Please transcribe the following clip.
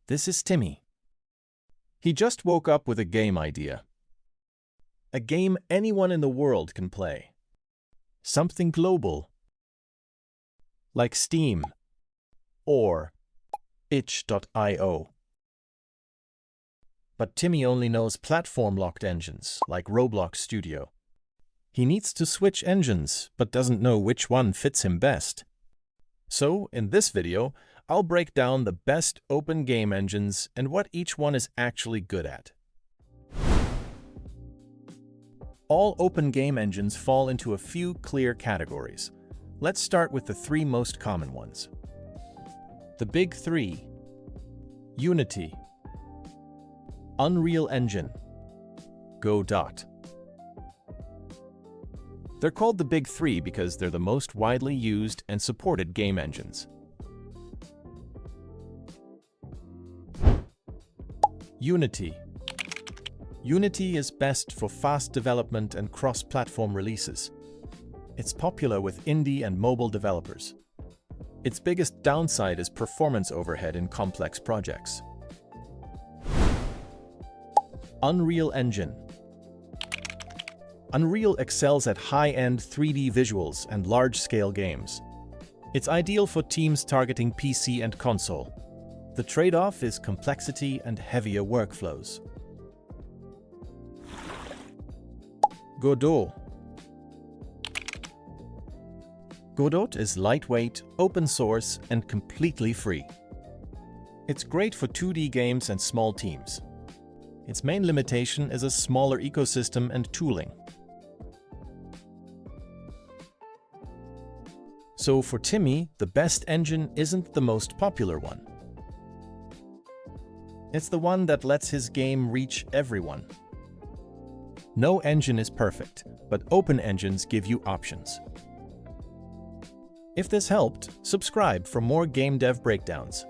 This is Timmy. He just woke up with a game idea. A game anyone in the world can play. Something global, like Steam or itch.io. But Timmy only knows platform-locked engines, like Roblox Studio. He needs to switch engines, but doesn't know which one fits him best. So, in this video, I'll break down the best open game engines and what each one is actually good at. All open game engines fall into a few clear categories. Let's start with the three most common ones. The big three: Unity, Unreal Engine, Godot. They're called the big three because they're the most widely used and supported game engines. Unity. Unity is best for fast development and cross-platform releases. It's popular with indie and mobile developers. Its biggest downside is performance overhead in complex projects. Unreal Engine. Unreal excels at high-end 3D visuals and large-scale games. It's ideal for teams targeting PC and console. The trade-off is complexity and heavier workflows. Godot. Godot is lightweight, open source, and completely free. It's great for 2D games and small teams. Its main limitation is a smaller ecosystem and tooling. So for Timmy, the best engine isn't the most popular one. It's the one that lets his game reach everyone. No engine is perfect, but open engines give you options. If this helped, subscribe for more game dev breakdowns.